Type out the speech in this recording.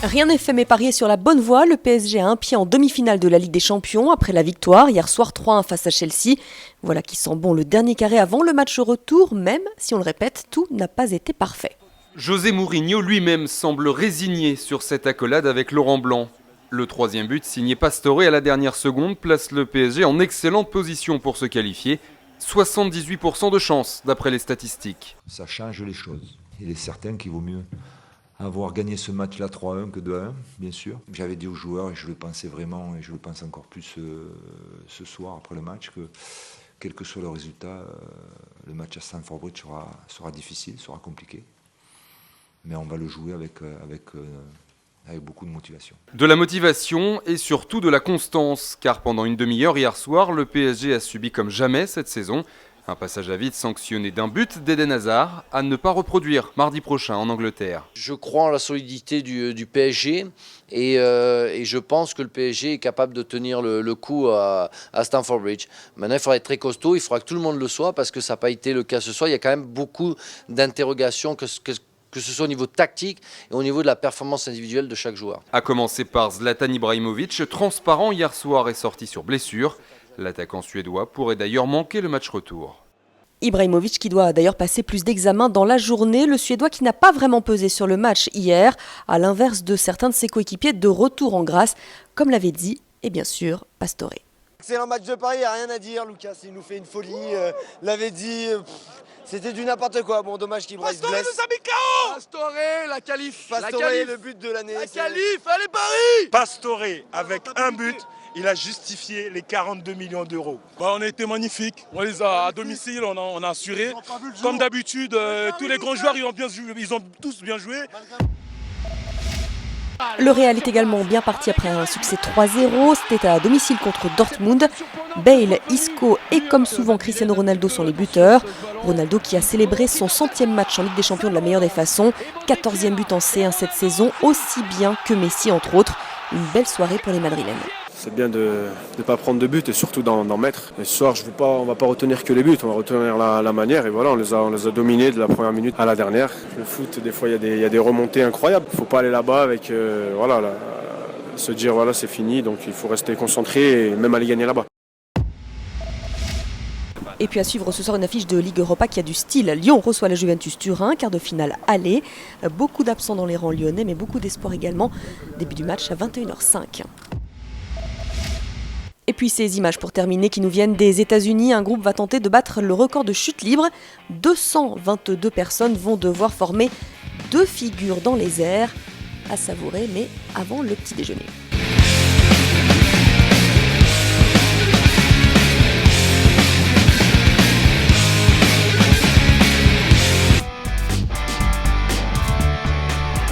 Rien n'est fait mais parier sur la bonne voie. Le PSG a un pied en demi-finale de la Ligue des Champions après la victoire hier soir 3-1 face à Chelsea. Voilà qui sent bon le dernier carré avant le match retour, même si on le répète, tout n'a pas été parfait. José Mourinho lui-même semble résigné sur cette accolade avec Laurent Blanc. Le troisième but signé Pastore à la dernière seconde place le PSG en excellente position pour se qualifier. 78% de chance d'après les statistiques. Ça change les choses. Il est certain qu'il vaut mieux avoir gagné ce match-là 3-1 que 2-1, bien sûr. J'avais dit aux joueurs, et je le pensais vraiment, et je le pense encore plus ce soir après le match, que quel que soit le résultat, le match à Stamford Bridge sera difficile, sera compliqué. Mais on va le jouer avec beaucoup de motivation. De la motivation et surtout de la constance, car pendant une demi-heure hier soir, le PSG a subi comme jamais cette saison un passage à vide sanctionné d'un but d'Eden Hazard à ne pas reproduire mardi prochain en Angleterre. Je crois en la solidité du PSG et je pense que le PSG est capable de tenir le coup à Stamford Bridge. Maintenant, il faudra être très costaud, il faudra que tout le monde le soit parce que ça n'a pas été le cas ce soir. Il y a quand même beaucoup d'interrogations que ce soit au niveau tactique et au niveau de la performance individuelle de chaque joueur. À commencer par Zlatan Ibrahimovic, transparent hier soir et sorti sur blessure. L'attaquant suédois pourrait d'ailleurs manquer le match retour. Ibrahimovic qui doit d'ailleurs passer plus d'examens dans la journée, le Suédois qui n'a pas vraiment pesé sur le match hier, à l'inverse de certains de ses coéquipiers de retour en grâce, comme l'avait dit, et bien sûr, Pastore. Excellent match de Paris, il n'y a rien à dire, Lucas, il nous fait une folie, l'avait dit, c'était du n'importe quoi, bon dommage qu'il blesse. Pastore nous a mis KO. Pastore, la qualif. Pastore, le but de l'année. La qualif, allez Paris. Pastore, avec un but, il a justifié les 42 millions d'euros. On a été magnifiques. On les a à domicile, on a assuré. Comme d'habitude, tous les grands joueurs ils ont tous bien joué. Le Real est également bien parti après un succès 3-0. C'était à domicile contre Dortmund. Bale, Isco et comme souvent Cristiano Ronaldo sont les buteurs. Ronaldo qui a célébré son 100e match en Ligue des Champions de la meilleure des façons. 14e but en C1 cette saison, aussi bien que Messi entre autres. Une belle soirée pour les Madrilènes. C'est bien de ne pas prendre de buts et surtout d'en mettre. Et ce soir, on ne va pas retenir que les buts, on va retenir la manière. Et voilà, on les a dominés de la première minute à la dernière. Le foot, des fois, il y a des remontées incroyables. Il ne faut pas aller là-bas avec, se dire voilà, c'est fini. Donc il faut rester concentré et même aller gagner là-bas. Et puis à suivre ce soir une affiche de Ligue Europa qui a du style. Lyon reçoit la Juventus Turin, quart de finale aller. Beaucoup d'absents dans les rangs lyonnais, mais beaucoup d'espoir également. Début du match à 21h05. Et puis ces images pour terminer qui nous viennent des États-Unis. Un groupe va tenter de battre le record de chute libre. 222 personnes vont devoir former 2 figures dans les airs. À savourer, mais avant le petit déjeuner.